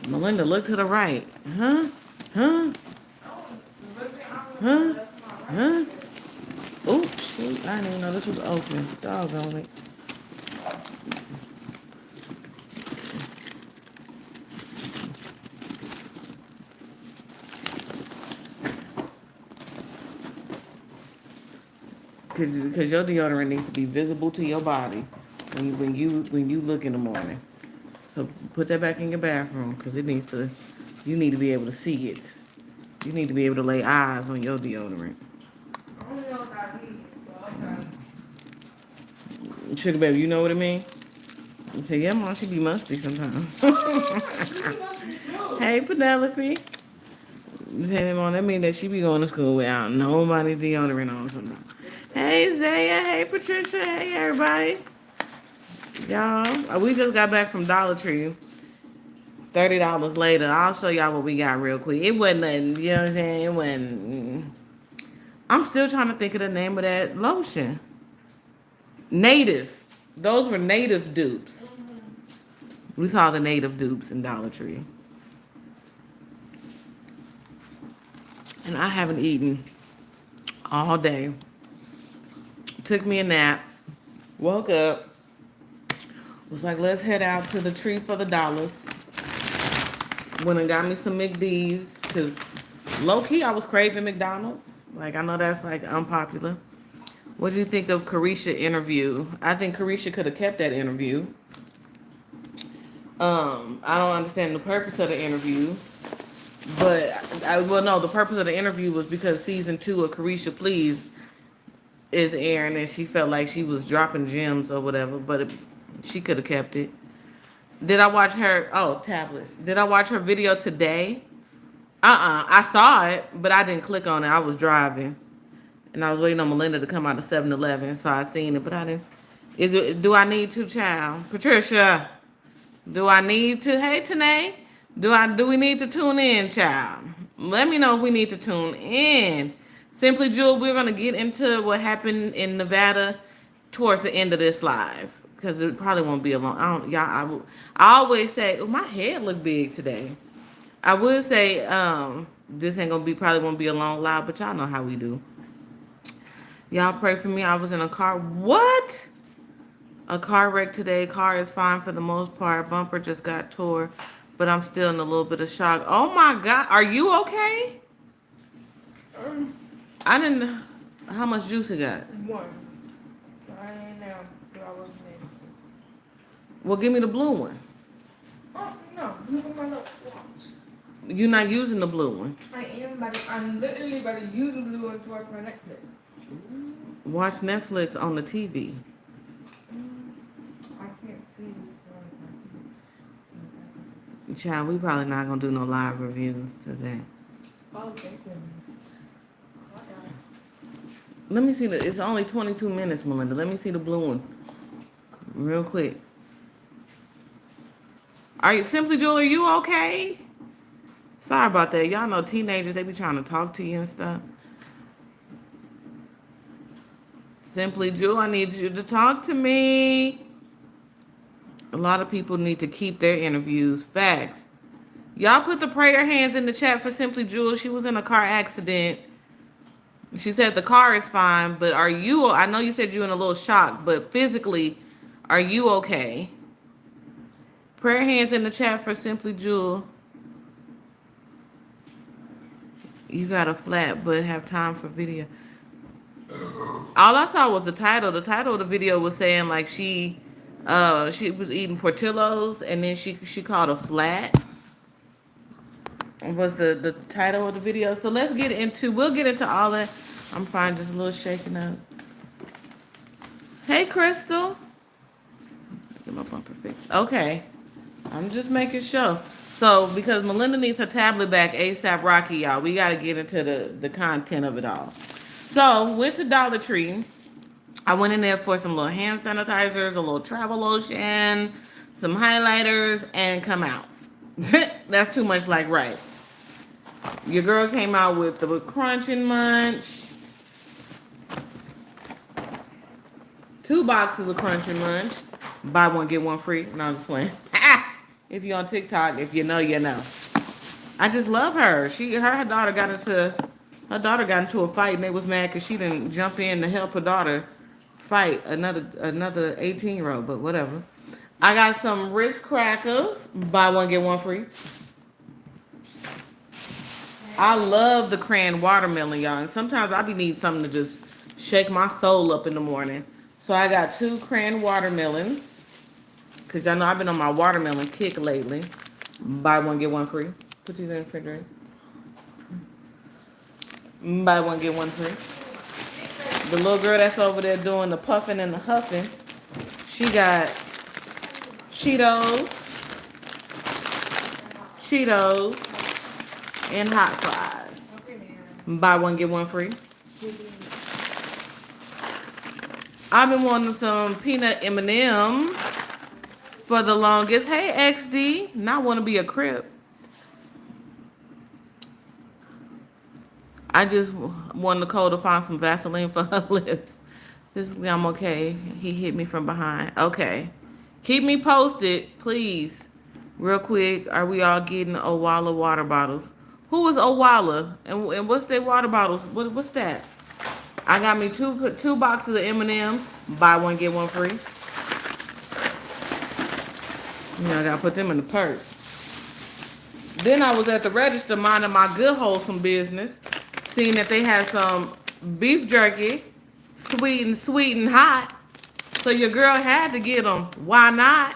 Melinda, look to the right. Huh? Huh? Huh? Huh? Oh, shoot. I didn't even know this was open. Doggone it. Because your deodorant needs to be visible to your body when you look in the morning. So put that back in your bathroom because it needs to. You need to be able to see it. You need to be able to lay eyes on your deodorant. I don't know what I need, but okay. Sugar baby, you know what I mean? You say, yeah, mom, she be musty sometimes. Hey, Penelope. Hey, mom, that mean that she be going to school without nobody deodorant on sometimes. Hey, Zaya. Hey, Patricia. Hey, everybody. Y'all, we just got back from Dollar Tree. $30 later. I'll show y'all what we got real quick. It wasn't nothing, you know what I'm saying? It wasn't. I'm still trying to think of the name of that lotion. Native. Those were native dupes. We saw the native dupes in Dollar Tree. And I haven't eaten all day. Took me a nap. Woke up. Was like, let's head out to the tree for the dollars. Went and got me some McD's. Because low-key, I was craving McDonald's. Like, I know that's, like, unpopular. What do you think of Carisha interview? I think Carisha could have kept that interview. I don't understand the purpose of the interview. But, the purpose of the interview was because season 2 of Carisha Please is airing and she felt like she was dropping gems or whatever, but she could have kept it. Did I watch her, tablet. Did I watch her video today? I saw it, but I didn't click on it. I was driving. And I was waiting on Melinda to come out of 7-Eleven, so I seen it, but I didn't. Do I need to, child? Patricia, do I need to? Hey, Tanae, do we need to tune in, child? Let me know if we need to tune in. Simply Jewel, we're gonna get into what happened in Nevada towards the end of this live because it probably won't be a long. I always say, oh, my head look big today. I would say this ain't gonna be probably won't be a long live, but y'all know how we do. Y'all pray for me. I was in a car. What? A car wreck today. Car is fine for the most part. Bumper just got tore, but I'm still in a little bit of shock. Oh my God. Are you okay? I didn't. How much juice you got? One. I ain't now. I wasn't there. Well, give me the blue one. Oh, no. Look at my little watch. You're not using the blue one. I'm literally about to use the blue one to watch my Netflix. Watch Netflix on the TV. I can't see. Child, we probably not gonna do no live reviews today. Oh, thank goodness. Let me see it's only 22 minutes, Melinda. Let me see the blue one. Real quick. Are you Simply Jewel, are you okay? Sorry about that. Y'all know teenagers, they be trying to talk to you and stuff. Simply Jewel, I need you to talk to me. A lot of people need to keep their interviews. Facts. Y'all put the prayer hands in the chat for Simply Jewel. She was in a car accident. She said the car is fine, but are you, I know you said you're in a little shock, but physically, are you okay? Prayer hands in the chat for Simply Jewel. You got a flat, but have time for video. All I saw was the title. The title of the video was saying like she was eating Portillo's and then she called a flat. Was the title of the video. So we'll get into all that. I'm fine, just a little shaking up. Hey, Crystal. Get my bumper fixed. Okay. I'm just making sure. So, because Melinda needs her tablet back ASAP Rocky, y'all, we got to get into the content of it all. So, went to Dollar Tree. I went in there for some little hand sanitizers, a little travel lotion, some highlighters, and come out. That's too much like right. Your girl came out with the Crunch and Munch. 2 boxes of Crunch and Munch. Buy one, get one free. No, I'm just playing. If you're on TikTok, if you know, you know. I just love her. Her daughter got into a fight, and they was mad because she didn't jump in to help her daughter fight another 18-year-old. But whatever. I got some Ritz crackers. Buy one get one free. I love the cran watermelon, y'all. And sometimes I be need something to just shake my soul up in the morning. So I got 2 cran watermelons. Because y'all know I've been on my watermelon kick lately. Buy one, get one free. Put these in the refrigerator. Buy one, get one free. The little girl that's over there doing the puffing and the huffing, she got Cheetos, and hot fries. Buy one, get one free. I've been wanting some peanut M&Ms for the longest. Hey, XD. Not want to be a Crip. I just want Nicole to find some Vaseline for her lips. Physically, I'm okay. He hit me from behind. Okay. Keep me posted, please. Real quick, are we all getting Owala water bottles? Who is Owala? And what's their water bottles? What's that? I got me two boxes of M&Ms. Buy one, get one free. You know, I gotta put them in the purse. Then I was at the register minding my good wholesome business, seeing that they had some beef jerky, sweet and hot. So your girl had to get them. Why not?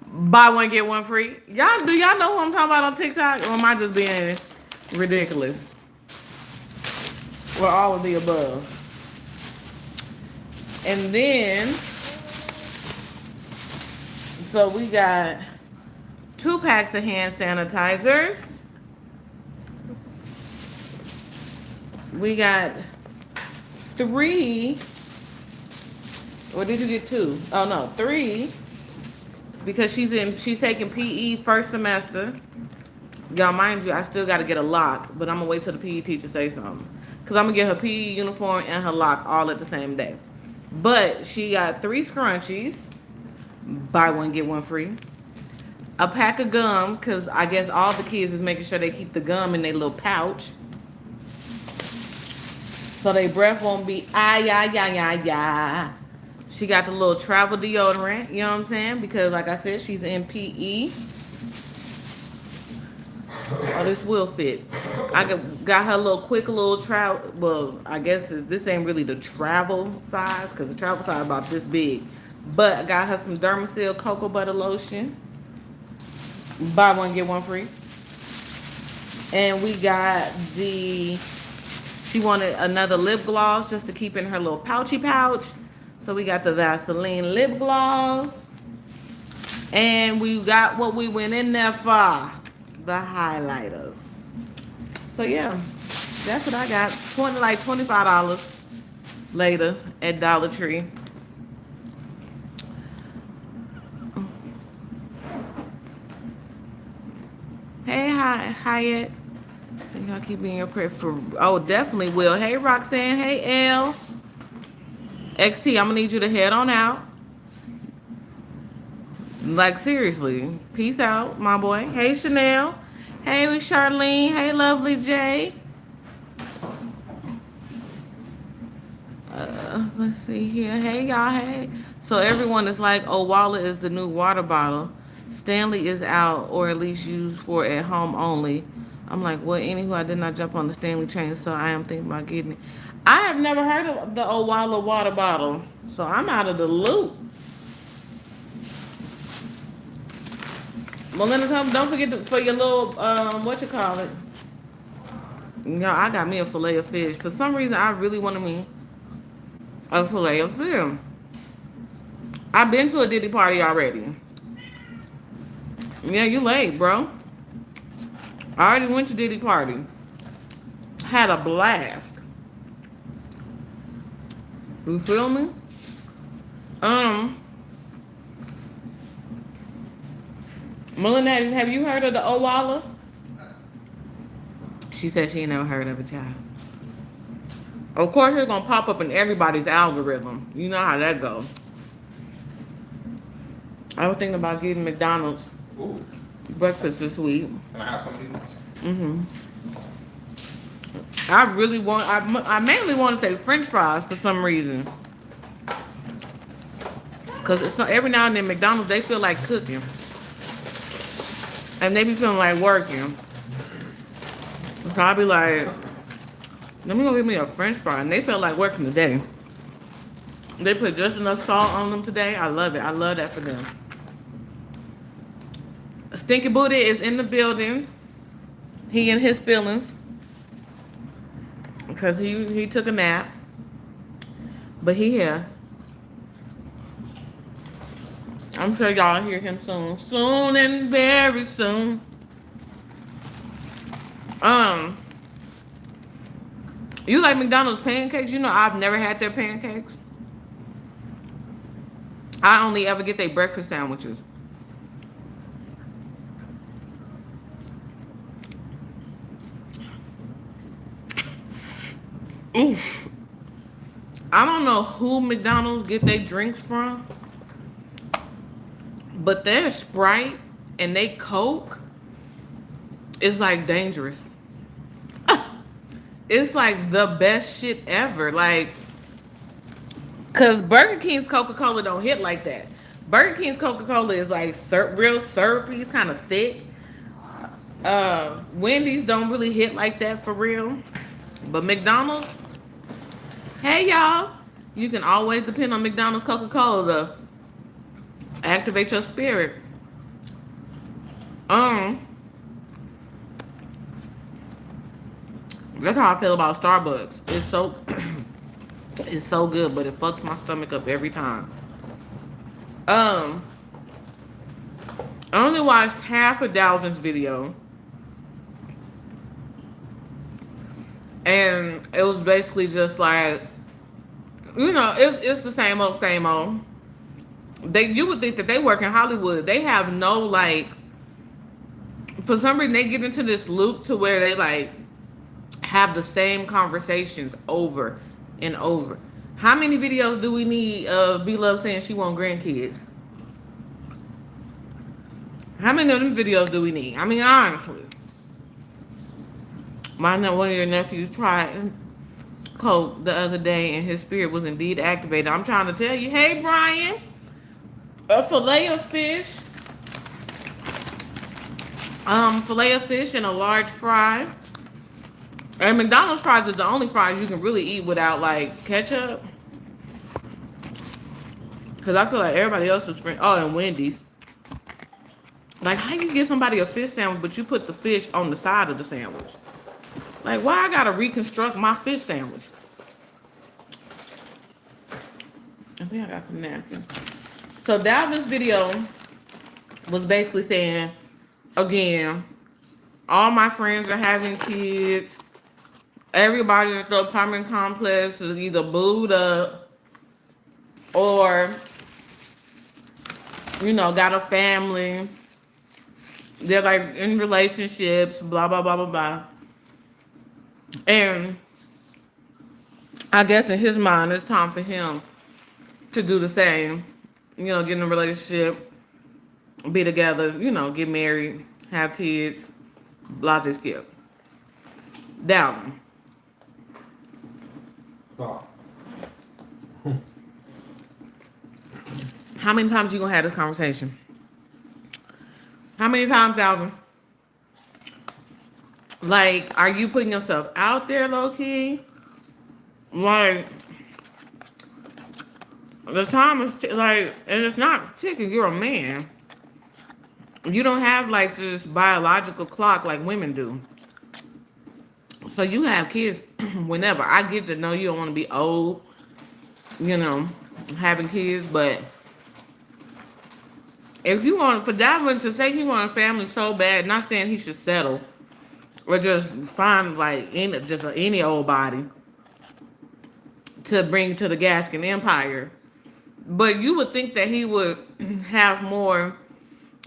Buy one, get one free. Do y'all know who I'm talking about on TikTok? Or am I just being ridiculous? Or all of the above. And then, so we got 2 packs of hand sanitizers. We got 3. Or did you get 2? Oh no, 3. Because she's taking PE first semester. Y'all, mind you, I still got to get a lock, but I'm gonna wait till the PE teacher say something. Cause I'm gonna get her PE uniform and her lock all at the same day. But she got 3 scrunchies. Buy one, get one free. A pack of gum, cause I guess all the kids is making sure they keep the gum in their little pouch. So their breath won't be ah. She got the little travel deodorant, you know what I'm saying? Because like I said, she's in PE. Oh, this will fit. I got her quick little travel. Well, I guess this ain't really the travel size because the travel size is about this big. But I got her some Dermasil cocoa butter lotion. Buy one, get one free. And we got she wanted another lip gloss just to keep in her little pouchy pouch. So we got the Vaseline lip gloss. And we got what we went in there for. The highlighters. So yeah, that's what I got. $25 later at Dollar Tree. Hey, Hyatt. Y'all keep being your prayer for. Oh, definitely will. Hey, Roxanne. Hey, L. XT, I'm gonna need you to head on out. Like, seriously. Peace out, my boy. Hey, Chanel. Hey, Charlene. Hey, lovely Jay. Let's see here. Hey, y'all. Hey. So everyone is like, Owala is the new water bottle. Stanley is out, or at least used for at home only. I'm like, well, anywho, I did not jump on the Stanley train, so I am thinking about getting it. I have never heard of the Owala water bottle, so I'm out of the loop. Melinda, don't forget for your little, what you call it? Y'all, I got me a fillet of fish. For some reason, I really wanted me a fillet of fish. I've been to a Diddy party already. Yeah, you late, bro. I already went to Diddy party. Had a blast. You feel me? Melinda, have you heard of the Owala? She said she ain't never heard of it, child. Of course, it's gonna pop up in everybody's algorithm. You know how that goes. I was thinking about getting McDonald's Ooh. breakfast this week. Can I have some of these? hmm I really want. I mainly want to say French fries for some reason. Cause it's every now and then McDonald's they feel like cooking, and they be feeling like working. So I'll be like, let me go get me a French fry, and they feel like working today. They put just enough salt on them today. I love it. I love that for them. Stinky Booty is in the building. He and his feelings. Because he took a nap. But he here. I'm sure y'all hear him soon. Soon and very soon. You like McDonald's pancakes? You know I've never had their pancakes. I only ever get their breakfast sandwiches. Oof. I don't know who McDonald's get their drinks from, but their Sprite and they Coke is like dangerous. It's like the best shit ever. Like, cause Burger King's Coca-Cola don't hit like that. Burger King's Coca-Cola is like real syrupy, it's kind of thick. Wendy's don't really hit like that for real. But McDonald's, hey y'all, you can always depend on McDonald's Coca-Cola to activate your spirit. That's how I feel about Starbucks. It's so it's so good, but it fucks my stomach up every time. I only watched half of Dalvin's video. And it was basically just like, you know, it's the same old, same old. You would think that they work in Hollywood. They have no like, for some reason they get into this loop to where they like have the same conversations over and over. How many videos do we need of B-Love saying she want grandkids? How many of them videos do we need? I mean, honestly. One of your nephews tried coke the other day and his spirit was indeed activated. I'm trying to tell you, hey Brian, a fillet of fish and a large fry. And McDonald's fries is the only fries you can really eat without like ketchup. Cause I feel like everybody else is friend. Oh, and Wendy's. Like, how you get somebody a fish sandwich, but you put the fish on the side of the sandwich? Like, why I gotta reconstruct my fish sandwich? I think I got some napkins. So Dalvin's video was basically saying, again, all my friends are having kids. Everybody at the apartment complex is either booed up or, you know, got a family. They're like in relationships, blah, blah, blah, blah, blah. And I guess in his mind, it's time for him to do the same. You know, get in a relationship, be together, you know, get married, have kids, blah, blah, skip. Dalvin. Oh. How many times you gonna have this conversation? How many times, Dalvin? Like, are you putting yourself out there, low key? Like, the time is like, and it's not ticking. You're a man. You don't have like this biological clock like women do. So you have kids whenever. I get to know you don't want to be old, you know, having kids, but if you want, for Dalvin to say he want a family so bad, not saying he should settle or just find like any old body to bring to the Gaskin Empire, but you would think that he would have more,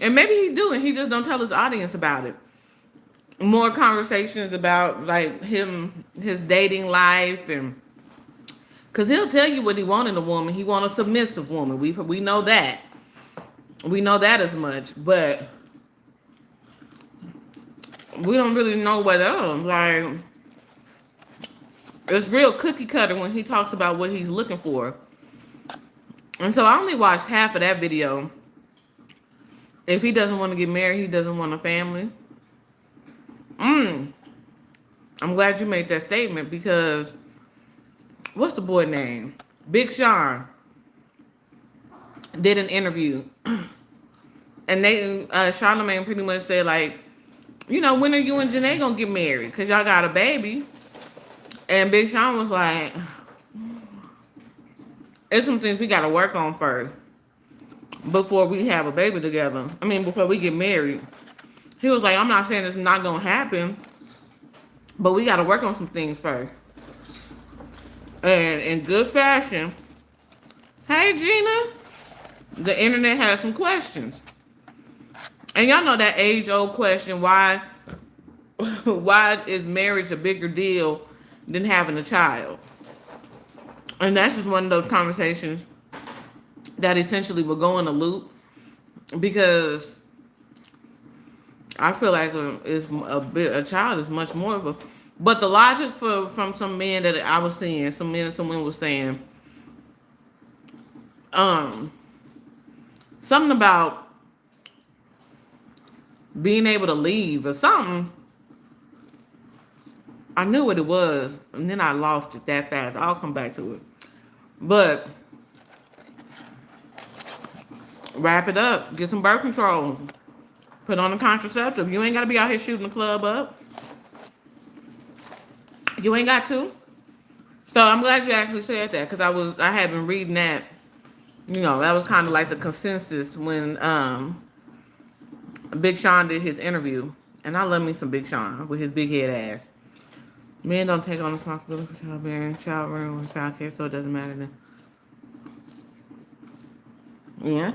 and maybe he do, and he just don't tell his audience about it. More conversations about like his dating life, and because he'll tell you what he want in a woman. He want a submissive woman. We know that. We know that as much, but we don't really know what else. Like, it's real cookie cutter when he talks about what he's looking for. And so I only watched half of that video. If he doesn't want to get married, he doesn't want a family. I'm glad you made that statement because what's the boy name? Big Sean did an interview. And they, Charlamagne pretty much said, like, you know, when are you and Janae gonna get married? Because y'all got a baby. And Big Sean was like, it's some things we gotta work on first before we have a baby together. I mean, before we get married. He was like, I'm not saying it's not gonna happen, but we gotta work on some things first. And in good fashion, hey Gina, the internet has some questions. And y'all know that age-old question, why is marriage a bigger deal than having a child? And that's just one of those conversations that essentially will go in a loop because I feel like a child is much more of a. But the logic from some men that I was seeing, some men and some women was saying, something about being able to leave or something. I knew what it was, and then I lost it that fast. I'll come back to it. But wrap it up. Get some birth control. Put on a contraceptive. You ain't got to be out here shooting the club up. You ain't got to. So I'm glad you actually said that because I had been reading that. You know, that was kind of like the consensus when Big Sean did his interview. And I love me some Big Sean with his big head ass. Men don't take on responsibility for childbearing, child rearing, and child care, so it doesn't matter then. Yeah.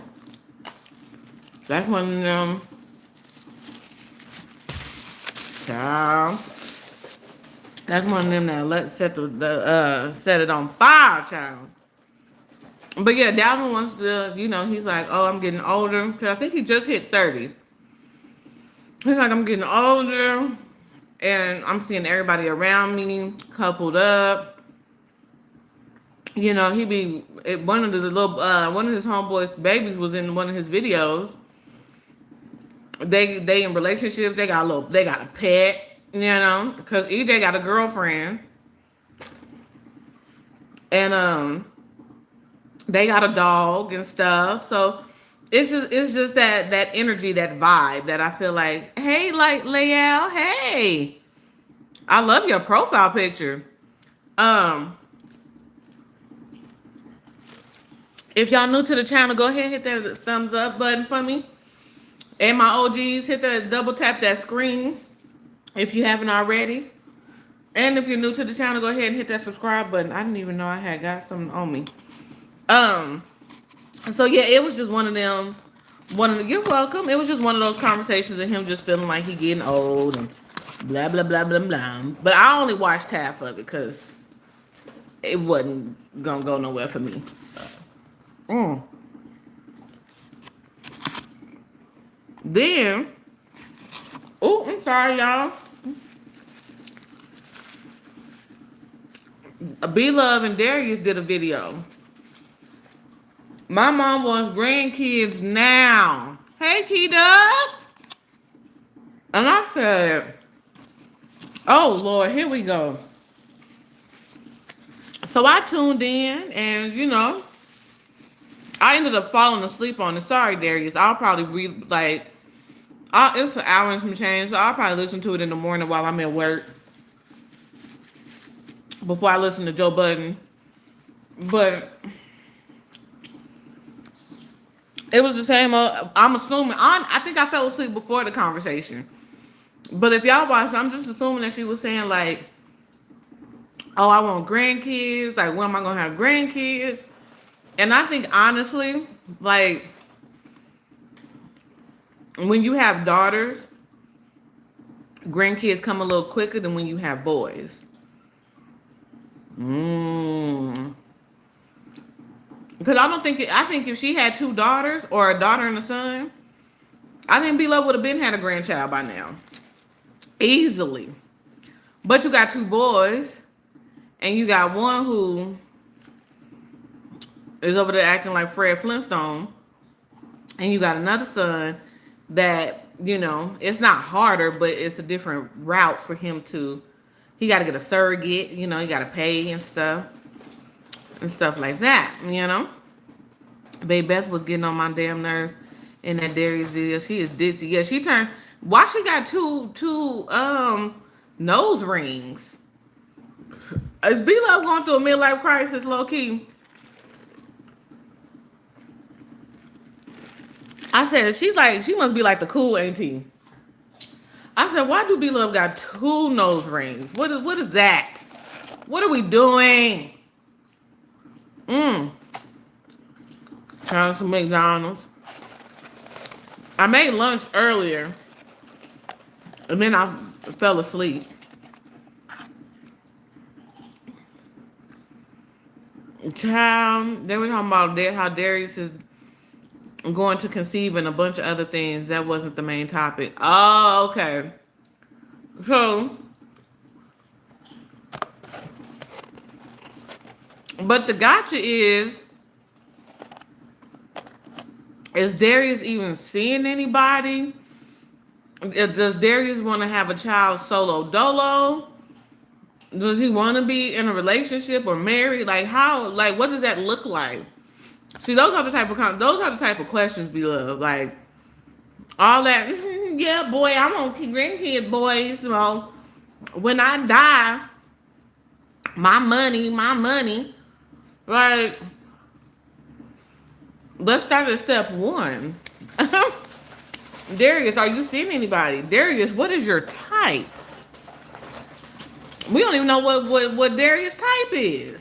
That's one of them. Child. That's one of them that set it on fire, child. But yeah, Dalvin wants to, you know, he's like, oh, I'm getting older. Because I think he just hit 30. He's like, I'm getting older. And I'm seeing everybody around me coupled up. You know, one of his homeboys' babies was in one of his videos. They in relationships. They got a pet. You know, because EJ got a girlfriend, and they got a dog and stuff. So it's just that energy, that vibe that I feel like, hey, like Lael, hey, I love your profile picture. If y'all new to the channel, go ahead and hit that thumbs up button for me. And my OGs, hit that double tap that screen if you haven't already. And if you're new to the channel, go ahead and hit that subscribe button. I didn't even know I had got something on me. So yeah, it was just one of them. You're welcome. It was just one of those conversations of him just feeling like he getting old and blah blah blah blah blah. But I only watched half of it because it wasn't gonna go nowhere for me. Then, oh, I'm sorry, y'all. B-Love and Darius did a video. My mom wants grandkids now. Hey, T-Dub. And I said, oh, Lord, here we go. So I tuned in and, you know, I ended up falling asleep on it. Sorry, Darius. I'll probably read, it's an hour and some change, so I'll probably listen to it in the morning while I'm at work. Before I listen to Joe Budden. But it was the same. I'm assuming. I think I fell asleep before the conversation. But if y'all watch, I'm just assuming that she was saying like, oh, I want grandkids. Like, when am I going to have grandkids? And I think, honestly, like, when you have daughters, grandkids come a little quicker than when you have boys. Because I think if she had two daughters or a daughter and a son, I think B-Love would have been had a grandchild by now. Easily. But you got two boys, and you got one who is over there acting like Fred Flintstone, and you got another son that, it's not harder, but it's a different route for him to, he got to get a surrogate, he got to pay and stuff like that, Babe Beth was getting on my damn nerves in that Darius video. She is ditzy. Yeah, she turned, why she got two nose rings? Is B-Love going through a midlife crisis, low-key? I said, she must be like the cool auntie. I said, why do B-Love got two nose rings? What is that? What are we doing? Trying some McDonald's. I made lunch earlier, and then I fell asleep. Child, they were talking about how Darius is going to conceive and a bunch of other things. That wasn't the main topic. Oh, okay. So, but the gotcha is Darius even seeing anybody? Does Darius want to have a child solo dolo? Does he want to be in a relationship or married? Like how? Like what does that look like? See, those are the type of questions B-Love. Like all that. Yeah, boy, I'm on grandkids, boys. So when I die, my money. Like, let's start at step one. Darius, are you seeing anybody? Darius, what is your type? We don't even know what Darius' type is.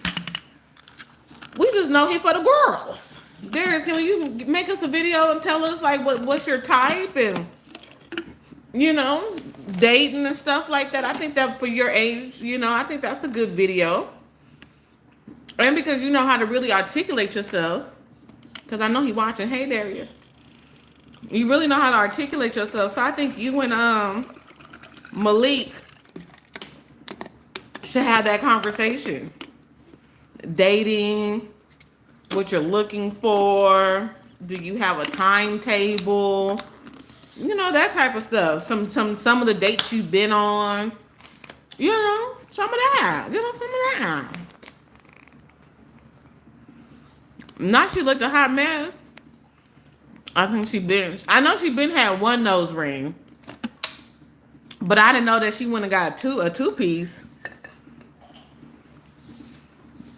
We just know he for the girls. Darius, can you make us a video and tell us like what's your type and dating and stuff like that? I think that for your age, I think that's a good video. And because you know how to really articulate yourself, because I know he watching. Hey Darius, you really know how to articulate yourself. So I think you and Malik should have that conversation. Dating, what you're looking for. Do you have a timetable? That type of stuff. Some of the dates you've been on. Some of that. Some of that. Not she looked a hot mess. I think I know she been had one nose ring. But I didn't know that she went and got a two-piece.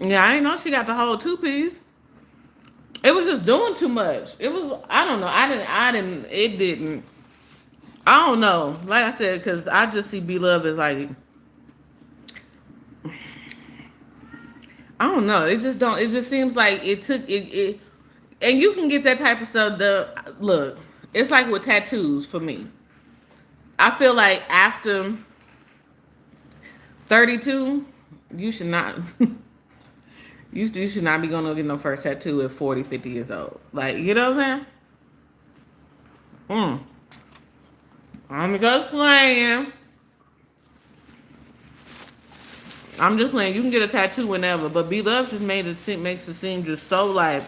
Yeah, I didn't know she got the whole two-piece. It was just doing too much. It was, I don't know. I don't know. Like I said, because I just see B-Love as like, I don't know. It just seems like it took, and you can get that type of stuff done. Look, it's like with tattoos for me. I feel like after 32, you should not... You should not be going to get no first tattoo at 40, 50 years old. Like, you know what I'm saying? I'm just playing. You can get a tattoo whenever. But B-Love just makes it seem just so, like,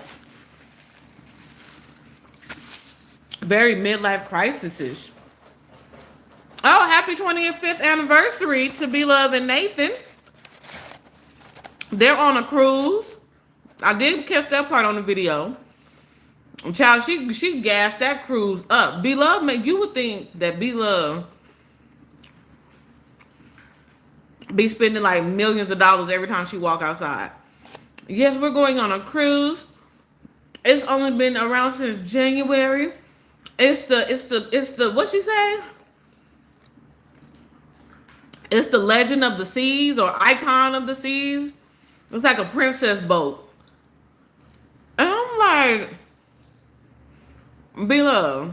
very midlife crisis-ish. Oh, happy 25th anniversary to B-Love and Nathan. They're on a cruise. I did catch that part on the video. Child, she gassed that cruise up. B-Love, you would think that B-Love be spending like millions of dollars every time she walk outside. Yes, we're going on a cruise. It's only been around since January. It's the what she say? It's the Legend of the Seas or Icon of the Seas. It's like a princess boat. And I'm like, B-Love.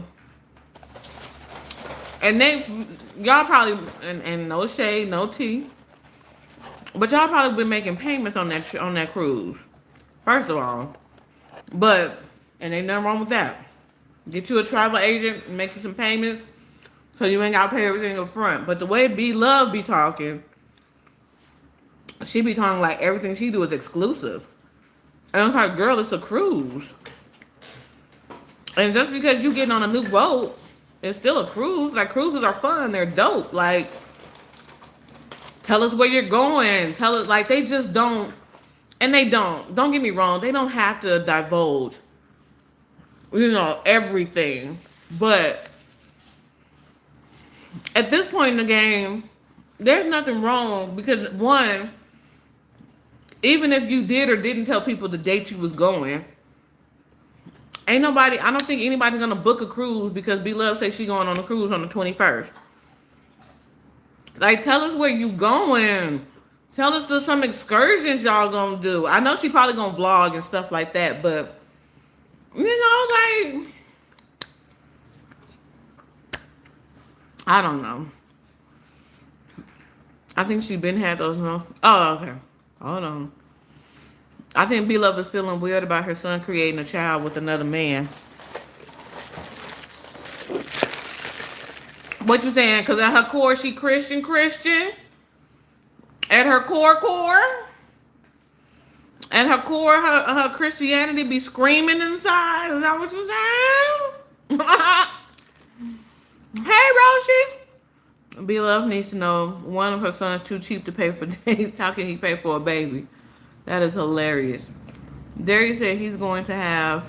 And y'all probably, and no shade, no tea, but y'all probably been making payments on that cruise. First of all, But, and ain't nothing wrong with that. Get you a travel agent and make you some payments so you ain't got to pay everything up front. But the way B Love be talking, she be talking like everything she do is exclusive. And I'm like, girl, it's a cruise. And just because you getting on a new boat, it's still a cruise. Like, cruises are fun. They're dope. Like, tell us where you're going. Tell us, like, they just don't. And they don't. Don't get me wrong. They don't have to divulge, everything. But at this point in the game, there's nothing wrong because, one, even if you did or didn't tell people the date you was going, I don't think anybody's gonna book a cruise because B Love say she going on a cruise on the 21st. Like, tell us where you going. Tell us there's some excursions y'all gonna do. I know she probably gonna vlog and stuff like that, but like, I don't know. I think she been had those. No. Oh, okay. Hold on. I think B Love is feeling weird about her son creating a child with another man. What you saying? Because at her core, she Christian. At her core. At her core, her Christianity be screaming inside. Is that what you saying? Hey, Roshi. B Love needs to know one of her sons too cheap to pay for dates. How can he pay for a baby? That is hilarious. Darius said he's going to have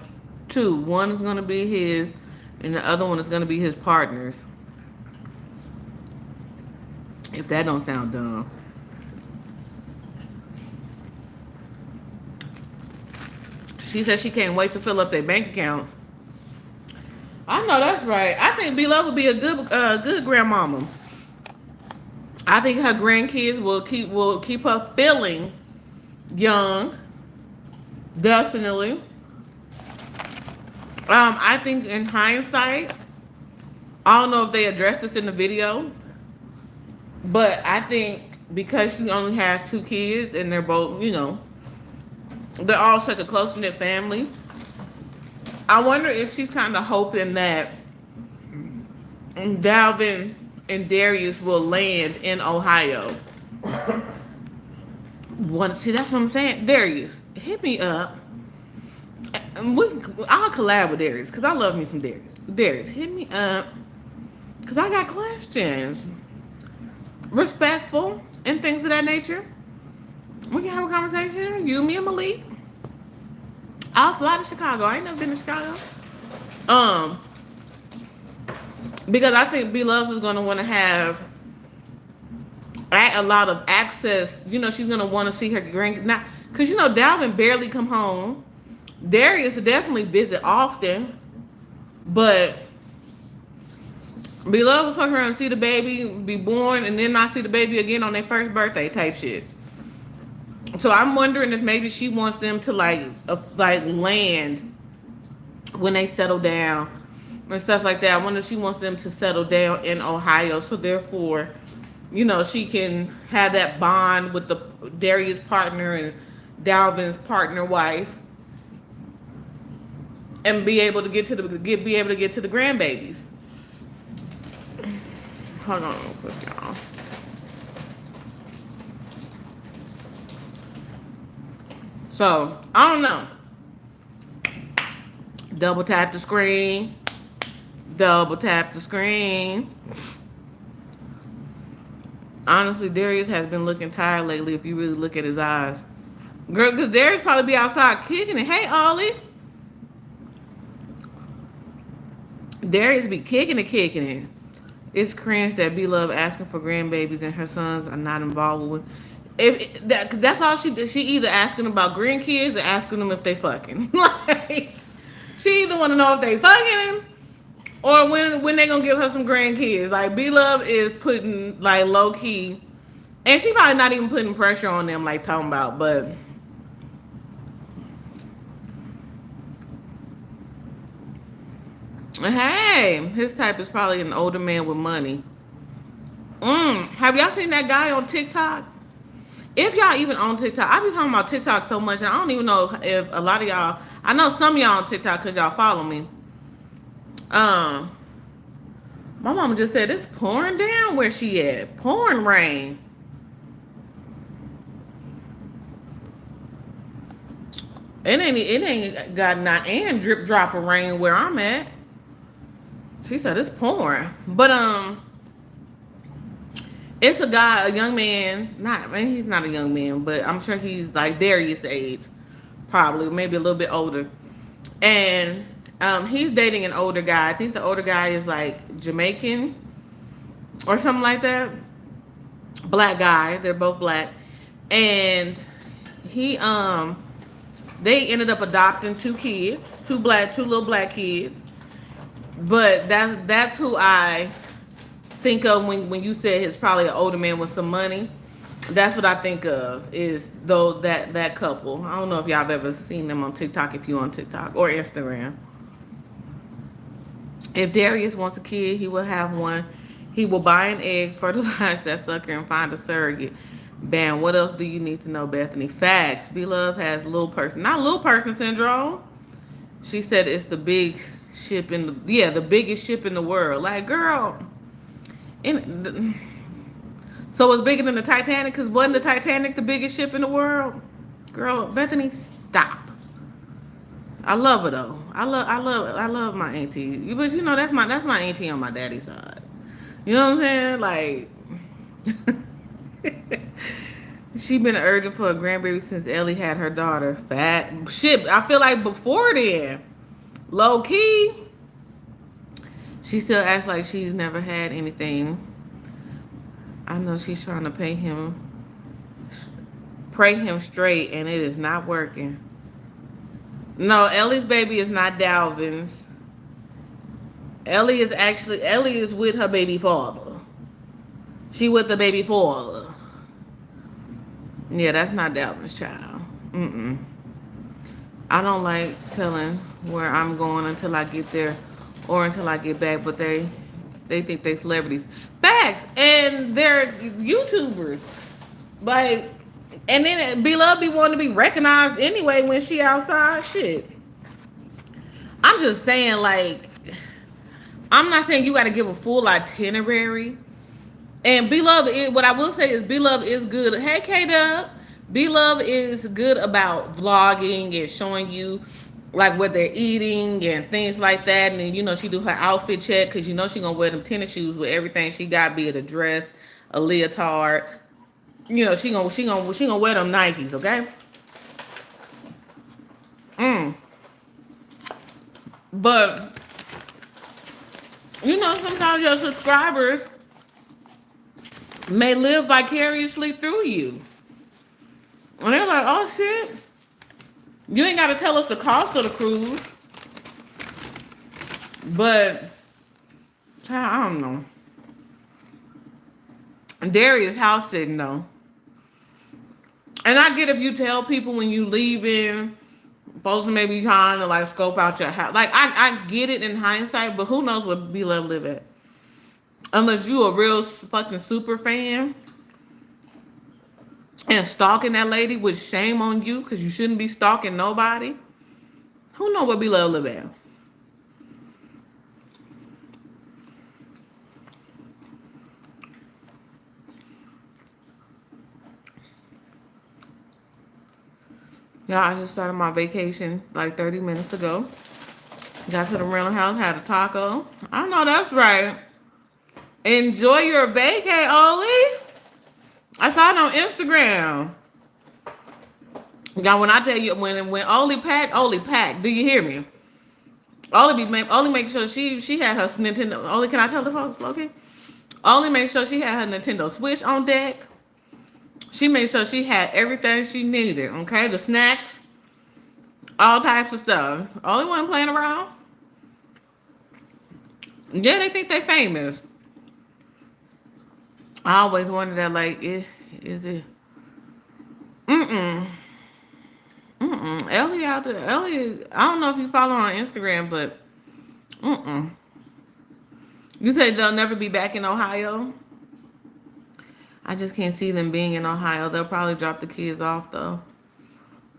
two. One is going to be his, and the other one is going to be his partner's. If that don't sound dumb. She said she can't wait to fill up their bank accounts. I know that's right. I think B Love would be a good grandmama. I think her grandkids will keep her feeling young. Definitely. I think in hindsight, I don't know if they addressed this in the video, but I think because she only has two kids and they're both, they're all such a close-knit family. I wonder if she's kind of hoping that Dalvin and Darius will land in Ohio. See, that's what I'm saying. Darius, hit me up. I'll collab with Darius because I love me some Darius. Darius, hit me up because I got questions. Respectful and things of that nature. We can have a conversation. You, me, and Malik. I'll fly to Chicago. I ain't never been to Chicago. Because I think B Love is gonna want to have a lot of access. She's gonna want to see her grand. Now, because Dalvin barely come home. Darius definitely visit often, but B Love will fuck around and see the baby be born, and then not see the baby again on their first birthday type shit. So I'm wondering if maybe she wants them to like land when they settle down and stuff like that. I wonder if she wants them to settle down in Ohio, so therefore, she can have that bond with the Darius partner and Dalvin's partner wife, and be able to get to the grandbabies. Hold on real quick, y'all. So, I don't know. Double tap the screen. Double tap the screen. Honestly, Darius has been looking tired lately if you really look at his eyes. Girl, because Darius probably be outside kicking it. Hey, Ollie. Darius be kicking it. It's cringe that B Love asking for grandbabies and her sons are not involved with. That's all she either asking about grandkids or asking them if they fucking. Like, she either want to know if they fucking or when they gonna give her some grandkids. Like, B Love is putting like low key, and she probably not even putting pressure on them like talking about, but. Hey, his type is probably an older man with money. Have y'all seen that guy on TikTok? If y'all even on TikTok, I be talking about TikTok so much, and I don't even know if a lot of y'all. I know some of y'all on TikTok because y'all follow me. Um, my mama just said it's pouring down where she at. Pouring rain. It ain't got not and drip drop of rain where I'm at. She said it's pouring, but it's a guy, a young man. Not, man, he's not a young man, but I'm sure he's like Darius' age, probably maybe a little bit older. And he's dating an older guy. I think the older guy is like Jamaican or something like that. Black guy. They're both black, and he they ended up adopting two kids, two little black kids. But that's who I think of when you said he's probably an older man with some money. That's what I think of is though that couple. I don't know if y'all have ever seen them on TikTok if you on TikTok or Instagram. If Darius wants a kid, he will have one. He will buy an egg, fertilize that sucker, and find a surrogate. Bam. What else do you need to know, Bethany? Facts. B-Love has not little person syndrome. She said it's the big ship the biggest ship in the world. Like, girl, so it's bigger than the Titanic? Cause wasn't the Titanic the biggest ship in the world? Girl, Bethany, stop. I love her though. I love my auntie. But you know that's my auntie on my daddy's side. You know what I'm saying? Like she been urging for a grandbaby since Ellie had her daughter. Fat shit. I feel like before then, low key, she still acts like she's never had anything. I know she's trying to pray him straight, and it is not working. No, Ellie's baby is not Dalvin's. Ellie is with her baby father. She with the baby father. Yeah, that's not Dalvin's child. I don't like telling where I'm going until I get there or until I get back, but they think they celebrities. Facts. And they're YouTubers. Like, and then B-Love be wanting to be recognized anyway when she outside. Shit. I'm just saying, like, I'm not saying you got to give a full itinerary. And B-Love, what I will say is B-Love is good. Hey, K-Dub. B-Love is good about vlogging and showing you, like, what they're eating and things like that. And then, you know, she do her outfit check because, you know, she going to wear them tennis shoes with everything she got, be it a dress, a leotard. You know, she gonna wear them Nikes, okay? But, you know, sometimes your subscribers may live vicariously through you. And they're like, oh shit, you ain't got to tell us the cost of the cruise. But, I don't know. Darius house sitting though. And I get if you tell people when you leaving, folks may be trying to like scope out your house. Like, I get it in hindsight, but who knows what B-Love live at? Unless you a real fucking super fan and stalking that lady, with shame on you because you shouldn't be stalking nobody. Who know what B-Love live at? Yeah, I just started my vacation like 30 minutes ago. Got to the rental house, had a taco. I know that's right. Enjoy your vacay, Oli. I saw it on Instagram. Now, when I tell you, when Oli pack. Do you hear me? Oli make sure she had her Nintendo. Oli, can I tell the folks, okay? Oli made sure she had her Nintendo Switch on deck. She made sure she had everything she needed, okay? The snacks, all types of stuff. Oli wasn't playing around. Yeah, they think they famous. I always wondered that, like, is it? Ellie out there. Ellie, I don't know if you follow her on Instagram, but You said they'll never be back in Ohio? I just can't see them being in Ohio. They'll probably drop the kids off though.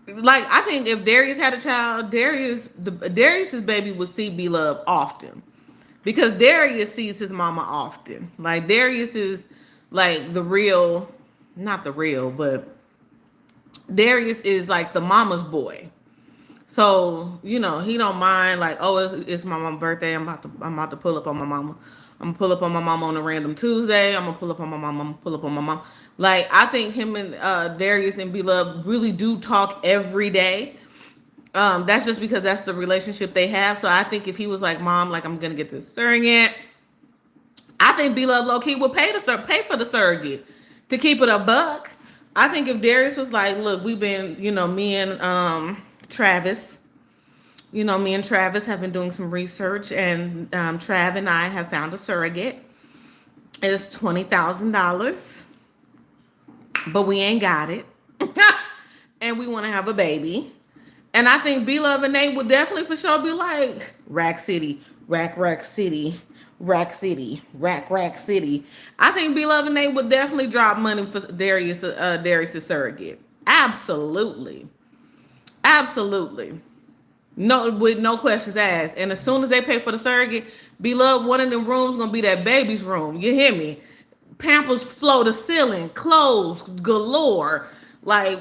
Like I think if Darius had a child, Darius's baby would see B Love often because Darius sees his mama often. Like Darius is like the real, not the real, but Darius is like the mama's boy. So he don't mind like, oh, it's my mom's birthday. I'm about to pull up on my mama. I'm gonna pull up on my mama on a random Tuesday. I'm gonna pull up on my mama. I'm gonna pull up on my mom. Like I think him and Darius and Beloved really do talk every day. That's just because that's the relationship they have. So I think if he was like, Mom, like I'm gonna get this surrogate, I think Beloved low key would pay for the surrogate to keep it a buck. I think if Darius was like, look, we've been, me and Travis, me and Travis have been doing some research, and Trav and I have found a surrogate. It's $20,000, but we ain't got it, and we want to have a baby. And I think B Love and Nate would definitely for sure be like, Rack City, Rack City, Rack City, Rack City. I think B Love and Nate would definitely drop money for Darius' surrogate. Absolutely. Absolutely. No, with no questions asked. And as soon as they pay for the surrogate, Beloved, one of them rooms gonna be that baby's room. You hear me? Pampers flow to ceiling, clothes galore, like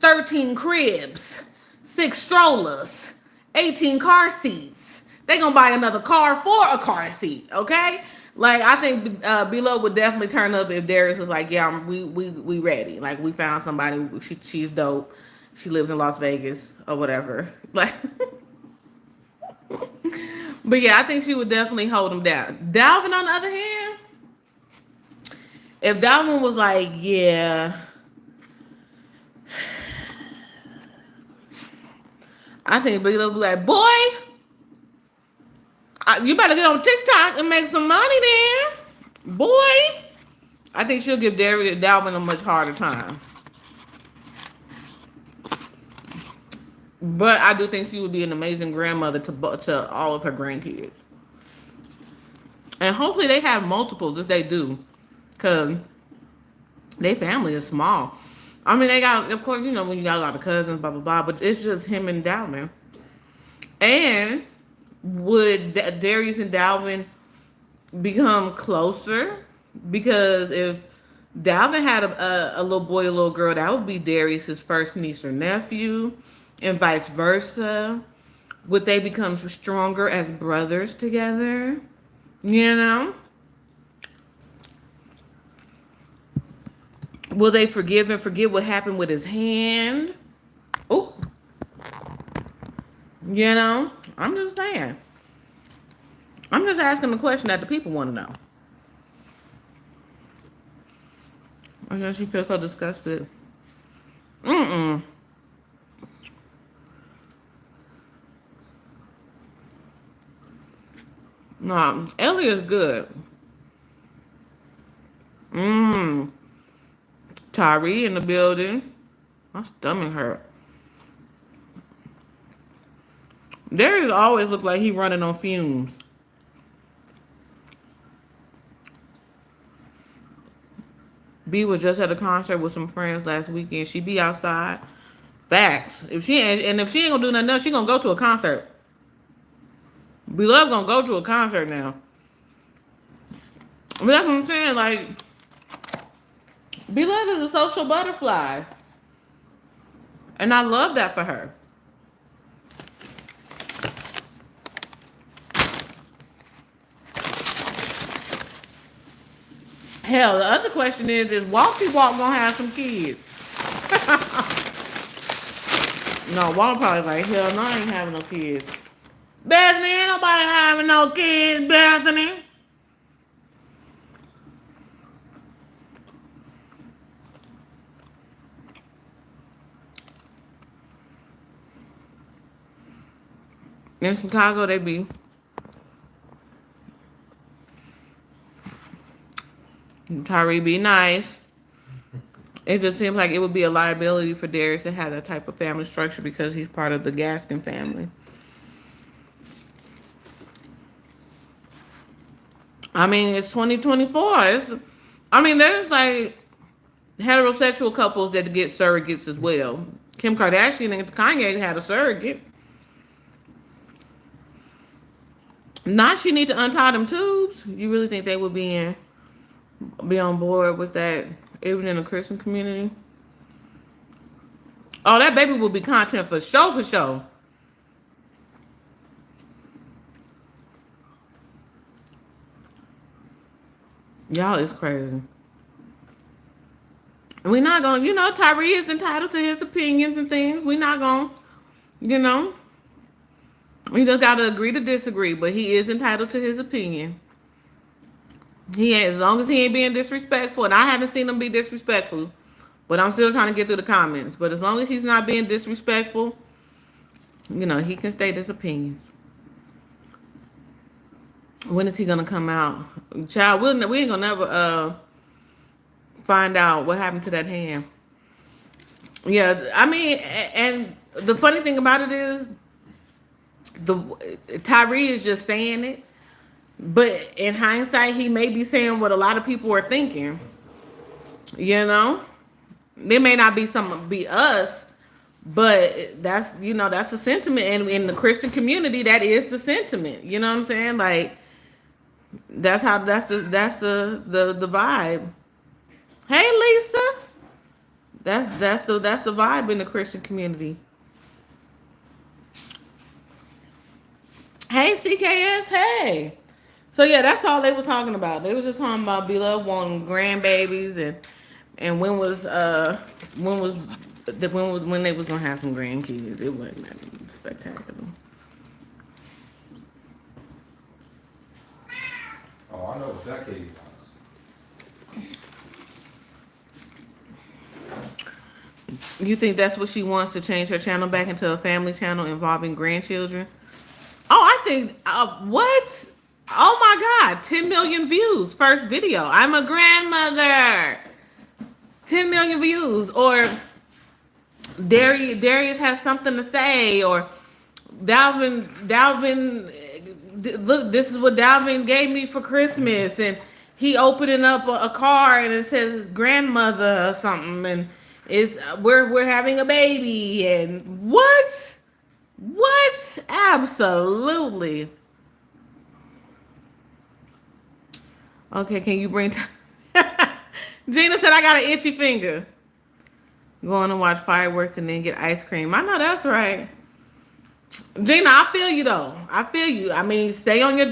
13 cribs, 6 strollers, 18 car seats. They gonna buy another car for a car seat, okay? Like I think Beloved would definitely turn up if Darius was like, yeah, we ready. Like we found somebody. She's dope. She lives in Las Vegas or whatever. Like, but yeah, I think she would definitely hold him down. Dalvin, on the other hand, if Dalvin was like, yeah, I think Big Love would be like, boy, you better get on TikTok and make some money then, boy. I think she'll give Dalvin a much harder time. But I do think she would be an amazing grandmother to all of her grandkids. And hopefully they have multiples if they do. Because their family is small. I mean, they got, of course, when you got a lot of cousins, blah, blah, blah. But it's just him and Dalvin. And would Darius and Dalvin become closer? Because if Dalvin had a little boy, a little girl, that would be Darius's first niece or nephew. And vice versa. Would they become stronger as brothers together? Will they forgive and forget what happened with his hand? Oh, I'm just saying. I'm just asking the question that the people want to know. I know she feels so disgusted. Mm-mm. No, Ellie is good. Tyree in the building. My stomach hurt. Darius always look like he running on fumes. B was just at a concert with some friends last weekend. She be outside. Facts. If she ain't gonna do nothing else, she gonna go to a concert. Beloved gonna go to a concert now. But that's what I'm saying. Like, Beloved is a social butterfly, and I love that for her. Hell, the other question is Walkie Walk gonna have some kids? No, Walk probably like, hell no, I ain't having no kids. Bethany, ain't nobody having no kids, Bethany. In Chicago, they be. Tyree be nice. It just seems like it would be a liability for Darius to have that type of family structure because he's part of the Gaskin family. I mean, it's 2024. There's like heterosexual couples that get surrogates as well. Kim Kardashian and Kanye had a surrogate. Not she need to untie them tubes. You really think they would be on board with that, even in the Christian community? Oh, that baby will be content for show for show. Y'all is crazy. We not gonna, Tyree is entitled to his opinions and things. We not gonna, you know, we just gotta agree to disagree. But he is entitled to his opinion. As long as he ain't being disrespectful, and I haven't seen him be disrespectful, but I'm still trying to get through the comments. But as long as he's not being disrespectful, he can state his opinions. When is he gonna come out? Child, we ain't gonna never find out what happened to that hand. Yeah, I mean, and the funny thing about it is, the Tyree is just saying it, but in hindsight, he may be saying what a lot of people are thinking. It may not be us, but that's the sentiment, and in the Christian community, that is the sentiment. You know what I'm saying? Like that's the vibe. Hey, Lisa. That's the vibe in the Christian community. Hey, CKS. Hey. So yeah, that's all they were talking about. They were just talking about Beloved wanting grandbabies and when they was gonna have some grandkids. It wasn't that spectacular. Oh, I know what that Katie wants. You think that's what she wants, to change her channel back into a family channel involving grandchildren? Oh, I think what? Oh my God, 10 million views first video. I'm a grandmother. 10 million views, or Darius has something to say, or Dalvin, look, this is what Dalvin gave me for Christmas, and he opening up a card and it says grandmother or something, and it's we're having a baby, and what? Absolutely. Okay, can you bring? Gina said I got an itchy finger. Going to watch fireworks and then get ice cream. I know that's right. Gina, I feel you though. I feel you. I mean, stay on your,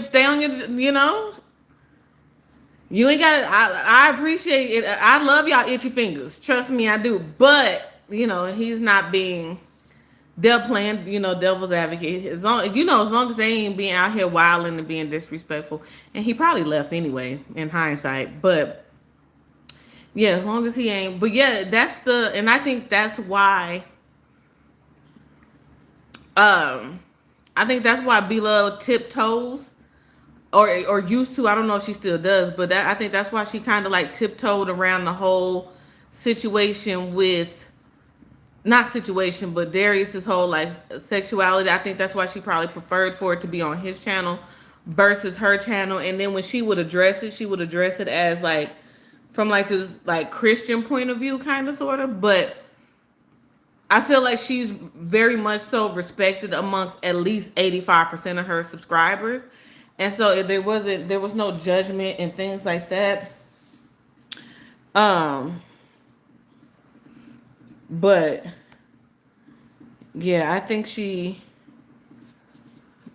you ain't got I appreciate it. I love y'all itchy fingers. Trust me, I do. But, he's not being, they're playing, devil's advocate. As long as they ain't being out here wilding and being disrespectful. And he probably left anyway, in hindsight. But yeah, as long as he ain't. But yeah, and I think that's why. I think that's why Beloved tiptoes, or used to. I don't know if she still does, but I think that's why she kind of like tiptoed around the whole situation with, not situation, but Darius's whole like sexuality. I think that's why she probably preferred for it to be on his channel versus her channel. And then when she would address it, as like from like this like Christian point of view, kind of sort of. But I feel like she's very much so respected amongst at least 85% of her subscribers. And so there was no judgment and things like that. But yeah, I think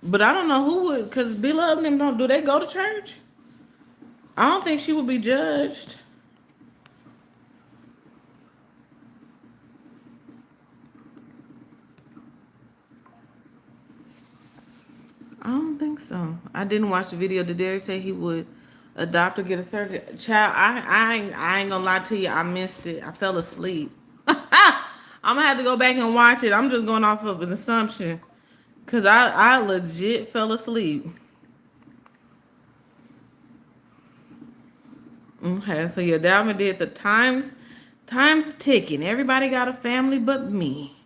but I don't know who would, because Beloved and them do they go to church? I don't think she would be judged. I don't think so. I didn't watch the video. Did Derek say he would adopt or get a surrogate? Child, I ain't gonna lie to you. I missed it. I fell asleep. I'm gonna have to go back and watch it. I'm just going off of an assumption, because I legit fell asleep. Okay, so yeah, Dalvin did the time's ticking. Everybody got a family but me.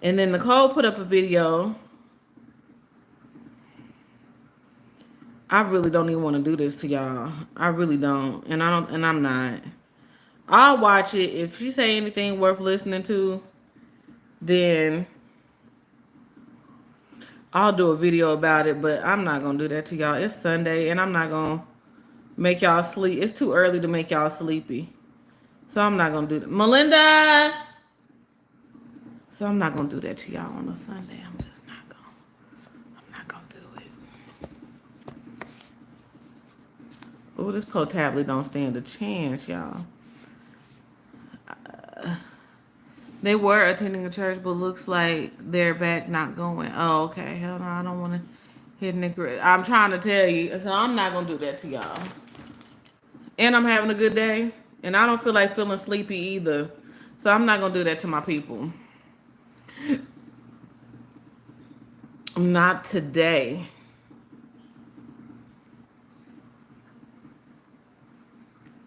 And then Nicole put up a video. I really don't even want to do this to y'all. I really don't. And I'm not. I'll watch it. If she say anything worth listening to, then I'll do a video about it. But I'm not gonna do that to y'all. It's Sunday, and I'm not gonna make y'all sleep. It's too early to make y'all sleepy, so I'm not gonna do that. Melinda. So I'm not gonna do that to y'all on a Sunday. I'm just not gonna. I'm not gonna do it. Oh, this po tablet don't stand a chance, y'all. They were attending a church, but looks like they're back not going. Oh, okay. Hell no, I don't want to hit Nick. I'm trying to tell you, so I'm not gonna do that to y'all. And I'm having a good day, and I don't feel like feeling sleepy either. So I'm not gonna do that to my people. Not today.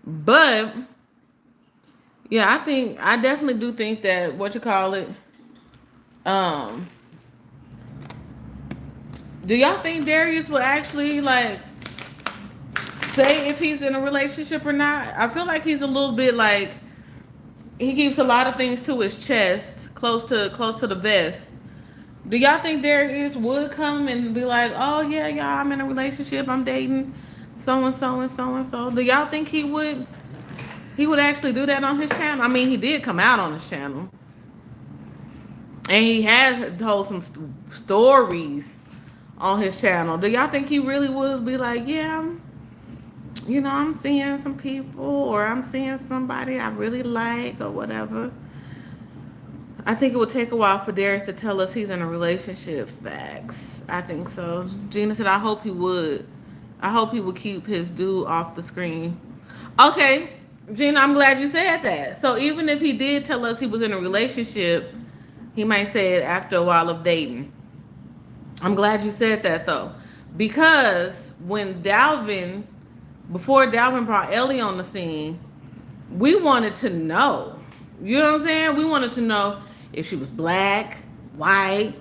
But yeah, I definitely do think that what you call it. Um, do y'all think Darius will actually like say if he's in a relationship or not? I feel like he's a little bit like he keeps a lot of things to his chest, close to the vest. Do y'all think Darius would come and be like, "Oh yeah, y'all, I'm in a relationship, I'm dating so and so and so and so"? Do y'all think he would? He would actually do that on his channel? I mean, he did come out on his channel, and he has told some stories on his channel. Do y'all think he really would be like, "Yeah, I'm seeing some people, or I'm seeing somebody I really like, or whatever"? I think it would take a while for Darius to tell us he's in a relationship. Facts. I think so. Gina said, I hope he would. I hope he would keep his dude off the screen. Okay, Gina, I'm glad you said that. So even if he did tell us he was in a relationship, he might say it after a while of dating. I'm glad you said that though. Because before Dalvin brought Ellie on the scene, we wanted to know. You know what I'm saying? We wanted to know if she was black, white,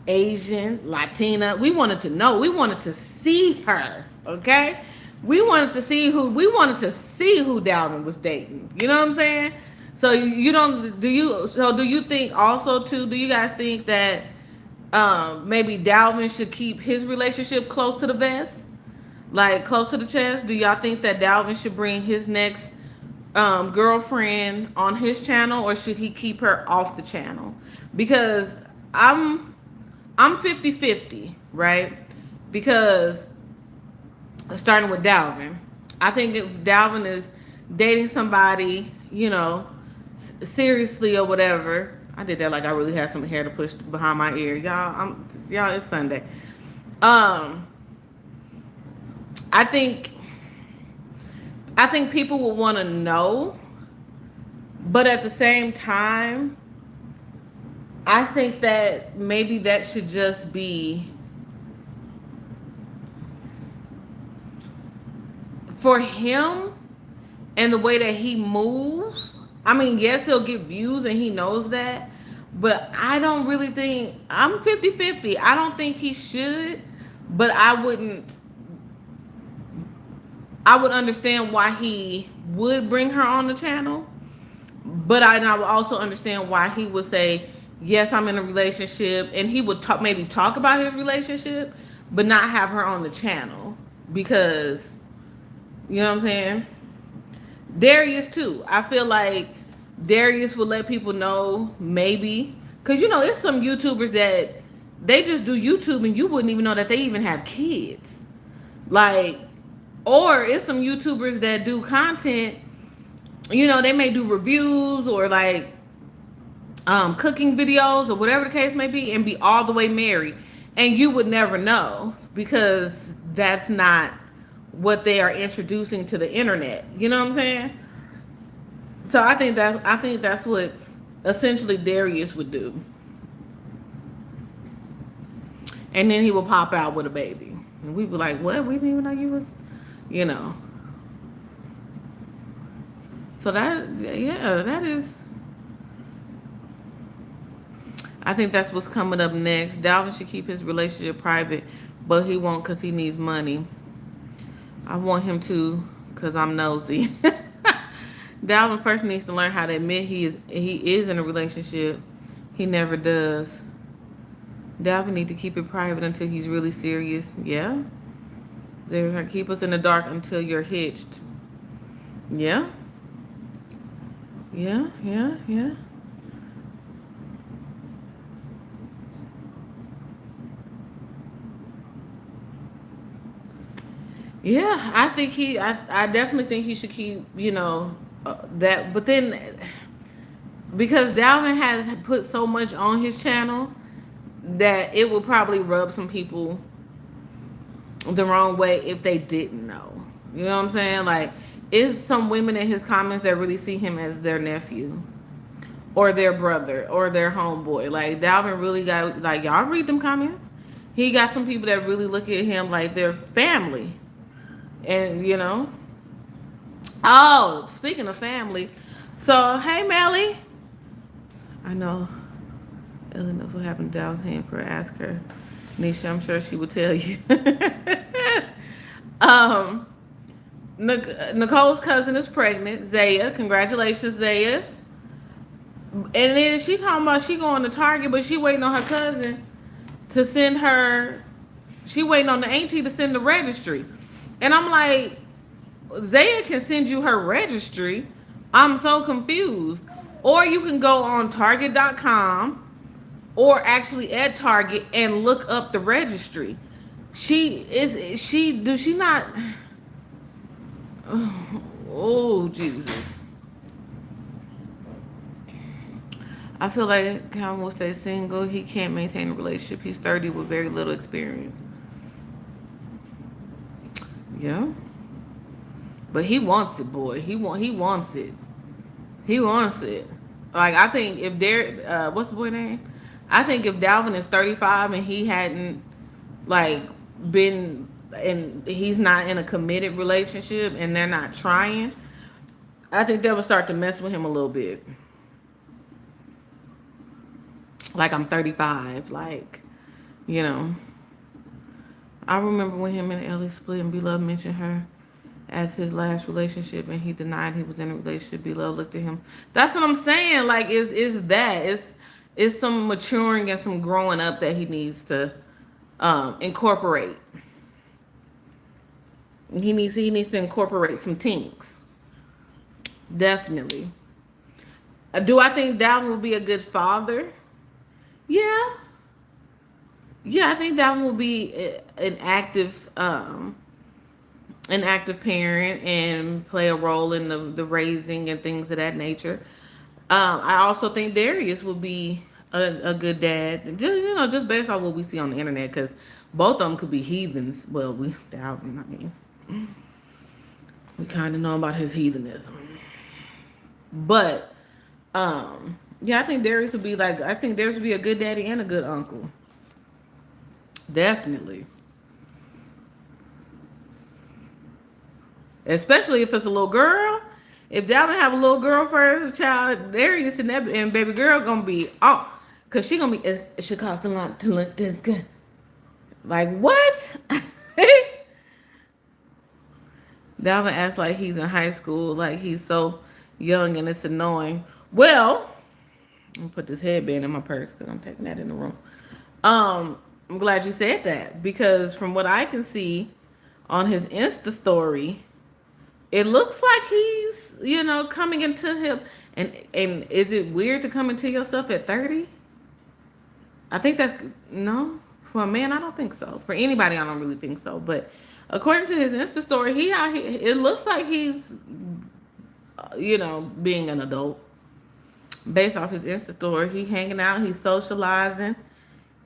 Asian, Latina. We wanted to know. We wanted to see her. Okay? We wanted to see who Dalvin was dating. You know what I'm saying? So do you think also too, do you guys think that maybe Dalvin should keep his relationship close to the vest? Like close to the chest? Do y'all think that Dalvin should bring his next girlfriend on his channel, or should he keep her off the channel? Because I'm 50-50, right? Because starting with Dalvin, I think if Dalvin is dating somebody, seriously or whatever. I did that like I really had some hair to push behind my ear. Y'all, it's Sunday. I think people will want to know, but at the same time, I think that maybe that should just be for him and the way that he moves. I mean, yes, he'll get views and he knows that, but I don't really think, I'm 50-50. I don't think he should, but I would understand why he would bring her on the channel. But I would also understand why he would say, yes, I'm in a relationship. And he would maybe talk about his relationship, but not have her on the channel. Because, you know what I'm saying? Darius, too. I feel like Darius would let people know, maybe. Because, it's some YouTubers that they just do YouTube and you wouldn't even know that they even have kids. Like, or it's some YouTubers that do content, they may do reviews or like cooking videos or whatever the case may be and be all the way married. And you would never know because that's not what they are introducing to the internet. You know what I'm saying? So I think that's what essentially Darius would do. And then he will pop out with a baby. And we'd be like, what? We didn't even know you was, So that is, I think that's what's coming up next. Dalvin should keep his relationship private, but he won't because he needs money. I want him to because I'm nosy. Dalvin first needs to learn how to admit he is in a relationship. He never does. Dalvin need to keep it private until he's really serious. Yeah. They're gonna keep us in the dark until you're hitched. Yeah. Yeah, yeah, yeah. Yeah, I definitely think he should keep, that. But then, because Dalvin has put so much on his channel, that it will probably rub some people the wrong way if they didn't know. You know what I'm saying? Like, is some women in his comments that really see him as their nephew or their brother or their homeboy. Like, Dalvin really got, like, y'all read them comments. He got some people that really look at him like their family. And, oh, speaking of family, so, hey, Melly. I know Ellie knows what happened to Dalvin's hand for ask her. Nisha, I'm sure she would tell you. um, Nicole's cousin is pregnant, Zaya. Congratulations, Zaya. And then she talking about she going to Target, but she waiting on her cousin to send her. She waiting on the auntie to send the registry. And I'm like, Zaya can send you her registry. I'm so confused. Or you can go on Target.com or actually at Target and look up the registry. Does she not? Oh, Jesus. I feel like Calvin will stay single. He can't maintain a relationship. He's 30 with very little experience. Yeah. But he wants it, boy. He wants it. He wants it. Like, I think if what's the boy name? I think if Dalvin is 35 and he hadn't, like, been, and he's not in a committed relationship and they're not trying, I think that would start to mess with him a little bit. Like, I'm 35. Like, I remember when him and Ellie split and B-Love mentioned her as his last relationship and he denied he was in a relationship. B-Love looked at him. That's what I'm saying. Like, it's some maturing and some growing up that he needs to incorporate. He needs to incorporate some things. Definitely. Do I think Dalvin will be a good father? Yeah. Yeah, I think Dalvin will be an active parent and play a role in the raising and things of that nature. I also think Darius will be a good dad, just based on what we see on the internet, because both of them could be heathens. Well, Dalvin, I mean, we kind of know about his heathenism, but yeah, I think Darius will be a good daddy and a good uncle. Definitely. Especially if it's a little girl. If Dalvin have a little girl first, a child, Darius and baby girl gonna be cause she gonna be it should cost a lot to look this good. Like, what? Dalvin acts like he's in high school, like he's so young and it's annoying. Well, I'm gonna put this headband in my purse because I'm taking that in the room. I'm glad you said that, because from what I can see on his Insta story, it looks like he's, coming into him. And is it weird to come into yourself at 30? I think no. For a man, I don't think so. For anybody, I don't really think so. But according to his Insta story, it looks like he's, being an adult. Based off his Insta story, he hanging out, he's socializing,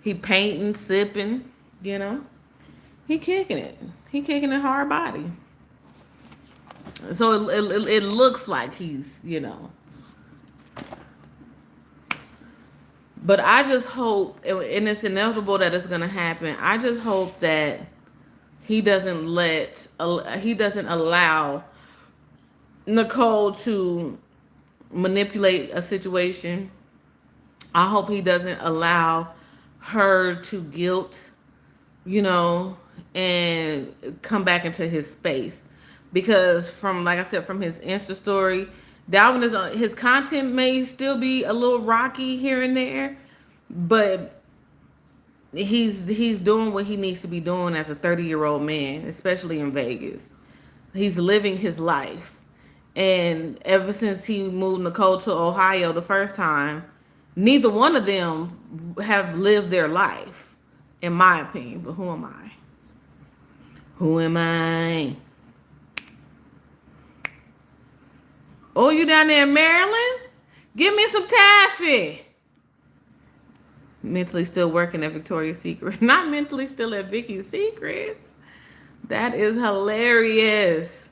he painting, sipping, he kicking it. He kicking it hard body. So it looks like he's, But I just hope, and it's inevitable that it's going to happen, I just hope that he doesn't allow Nicole to manipulate a situation. I hope he doesn't allow her to guilt, and come back into his space. Because from, like I said, from his Insta story, Dalvin is his content may still be a little rocky here and there, but he's doing what he needs to be doing as a 30-year-old man, especially in Vegas. He's living his life. And ever since he moved Nicole to Ohio the first time, neither one of them have lived their life, in my opinion. But who am I? Who am I? Oh, you down there in Maryland? Give me some taffy. Mentally still working at Victoria's Secret. Not mentally still at Vicky's Secrets. That is hilarious.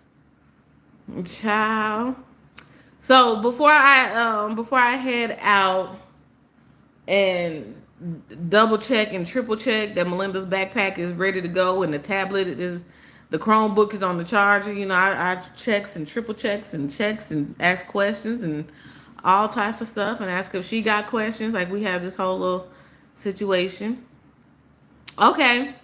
Child. So before I head out and double check and triple check that Melinda's backpack is ready to go and the tablet is the Chromebook is on the charger, you know, I checks and triple checks and ask questions and all types of stuff and ask if she got questions. Like we have this whole little situation. Okay.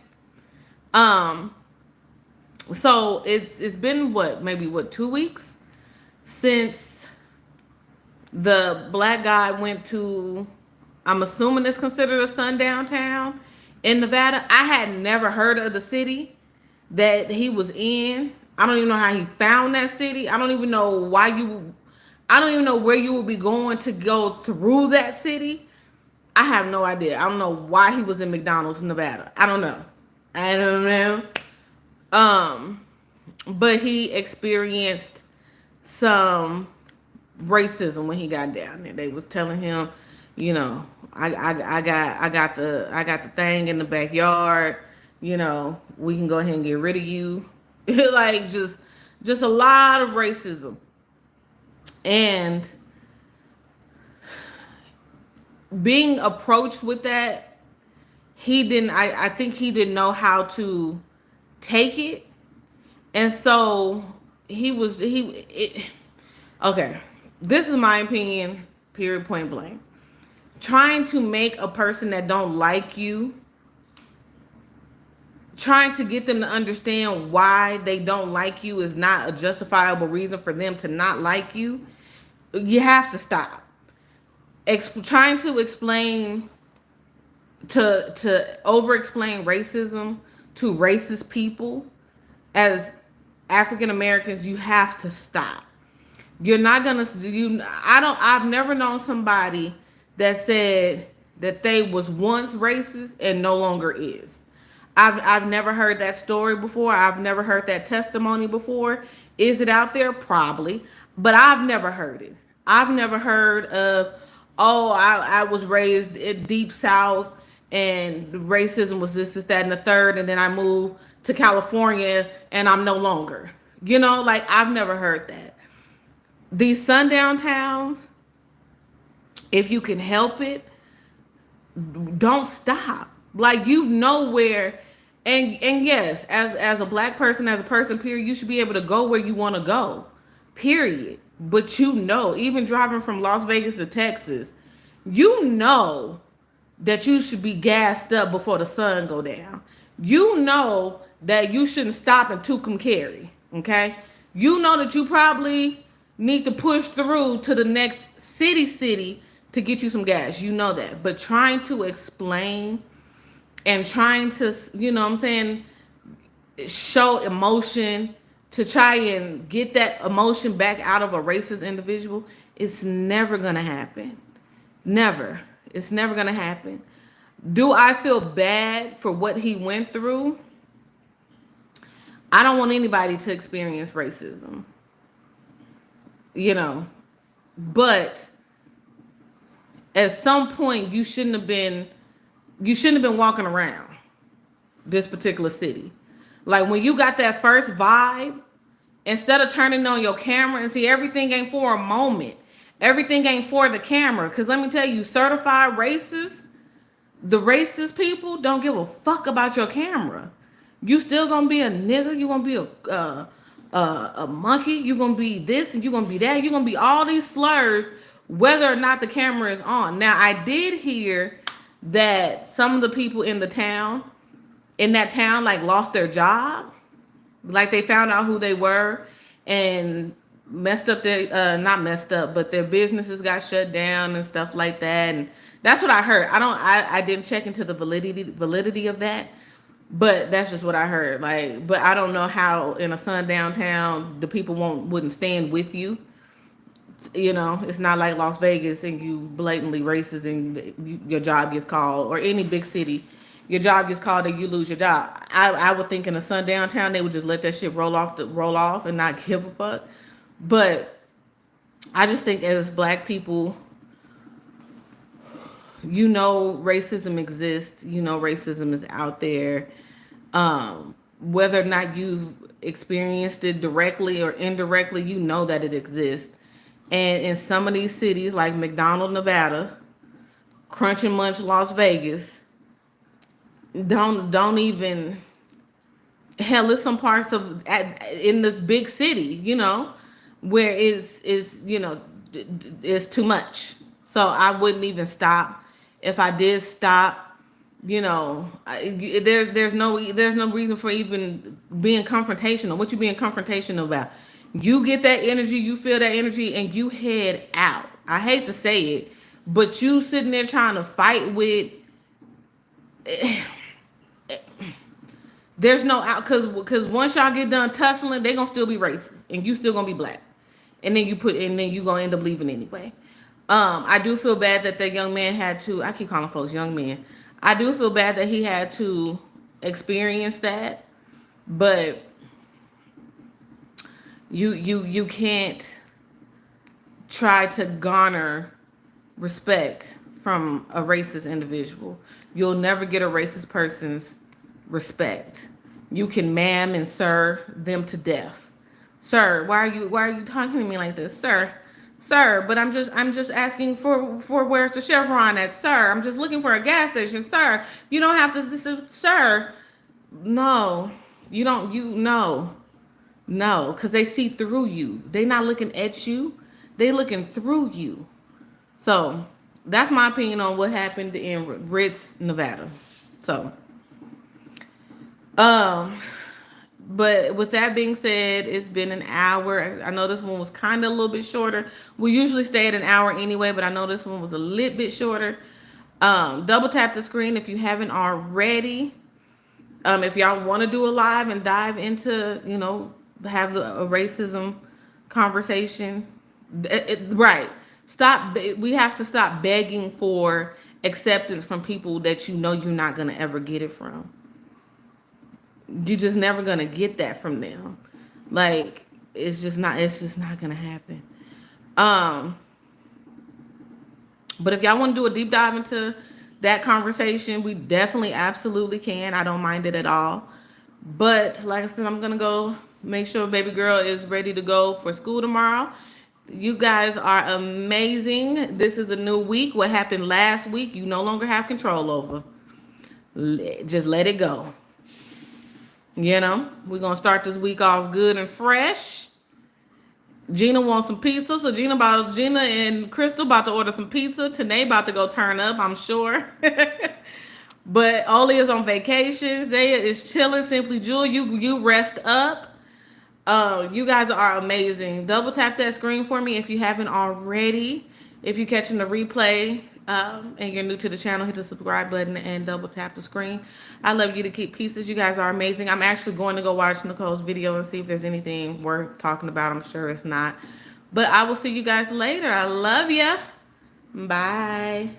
So it's been maybe 2 weeks since the black guy went to, I'm assuming it's considered a sundown town in Nevada. I had never heard of the city that he was in. I don't even know how he found that city. I don't even know where you would be going to go through that city. I have no idea. I don't know why he was in McDonald's, Nevada. I don't know. But he experienced some racism when he got down there. They was telling him, you know, I got the thing in the backyard, you know, we can go ahead and get rid of you. Like just a lot of racism. And being approached with that, I think he didn't know how to take it. And so okay, this is my opinion, period, point blank. Trying to make a person that don't like you, trying to get them to understand why they don't like you is not a justifiable reason for them to not like you. You have to stop. Trying to explain, to over-explain racism to racist people as African Americans, you have to stop. You're not gonna. I've never known somebody that said that they was once racist and no longer is. I've never heard that story before. I've never heard that testimony before. Is it out there? Probably, but I've never heard it. I've never heard of, oh, I was raised in deep South and racism was this, that, and the third, and then I moved to California and I'm no longer. You know, like I've never heard that. These sundown towns, if you can help it, don't stop. Like, you know where, and yes, as a black person, as a person, period, you should be able to go where you want to go, period. But you know, even driving from Las Vegas to Texas, you know that you should be gassed up before the sun go down. You know that you shouldn't stop in Tucumcari, okay? You know that you probably need to push through to the next city to get you some gas. You know that. But trying to explain and trying to, you know what I'm saying, show emotion to try and get that emotion back out of a racist individual, it's never going to happen. Never. It's never going to happen. Do I feel bad for what he went through? I don't want anybody to experience racism. You know, but at some point you shouldn't have been walking around this particular city. Like, when you got that first vibe, instead of turning on your camera and see, everything ain't for a moment. Everything ain't for the camera. Because let me tell you, certified racists, the racist people don't give a fuck about your camera. You still gonna be a nigga. You gonna be a monkey. You gonna be this and you gonna be that. You gonna be all these slurs, whether or not the camera is on. Now, I did hear that some of the people in that town, like, lost their job. Like, they found out who they were and messed up their not messed up, but their businesses got shut down and stuff like that. And that's what I heard. I didn't check into the validity of that, but that's just what I heard. Like, but I don't know how in a sundown town the people wouldn't stand with you. You know, it's not like Las Vegas and you blatantly racist and your job gets called, or any big city, your job gets called and you lose your job. I would think in a sundown town they would just let that shit roll off and not give a fuck. But I just think as black people, you know, racism exists. You know, racism is out there. Whether or not you've experienced it directly or indirectly, you know that it exists. And in some of these cities, like McDonald, Nevada, Crunch and Munch, Las Vegas, don't even hell. There's some parts in this big city, you know, where it's you know it's too much. So I wouldn't even stop. If I did stop, you know, there's no reason for even being confrontational. What you being confrontational about? You get that energy, you feel that energy, and you head out. I hate to say it, but you sitting there trying to fight with. There's no out because once y'all get done tussling, they gonna still be racist, and you still gonna be black, and then you gonna end up leaving anyway. I do feel bad that that young man had to. I keep calling folks young men. I do feel bad that he had to experience that, but you can't try to garner respect from a racist individual. You'll never get a racist person's respect. You can ma'am and sir them to death. Sir, why are you talking to me like this? Sir, but I'm just asking for where's the Chevron at, sir. I'm just looking for a gas station, sir. You don't have to this is sir. No. You don't you no. No, because they see through you. They not looking at you. They looking through you. So that's my opinion on what happened in Ritz, Nevada. So but with that being said, it's been an hour. I know this one was kind of a little bit shorter. We usually stay at an hour anyway, but I know this one was a little bit shorter. Double tap the screen if you haven't already. If y'all want to do a live and dive into, you know, have a racism conversation, right? Stop. We have to stop begging for acceptance from people that you know you're not gonna ever get it from. You're just never gonna get that from them. Like it's just not gonna happen. But if y'all want to do a deep dive into that conversation, we definitely absolutely can. I don't mind it at all. But like I said, I'm gonna go make sure baby girl is ready to go for school tomorrow. You guys are amazing. This is a new week. What happened last week, you no longer have control over. Just let it go. You know, we're gonna start this week off good and fresh. Gina wants some pizza, so Gina and Crystal about to order some pizza. Tanae about to go turn up, I'm sure. But Oli is on vacation. Zaya is chilling. Simply Jewel, you rest up. You guys are amazing. Double tap that screen for me if you haven't already. If you're catching the replay and you're new to the channel, hit the subscribe button and double tap the screen. I love you to keep pieces. You guys are amazing. I'm actually going to go watch Nicole's video and see if there's anything worth talking about. I'm sure it's not. But I will see you guys later. I love ya. Bye.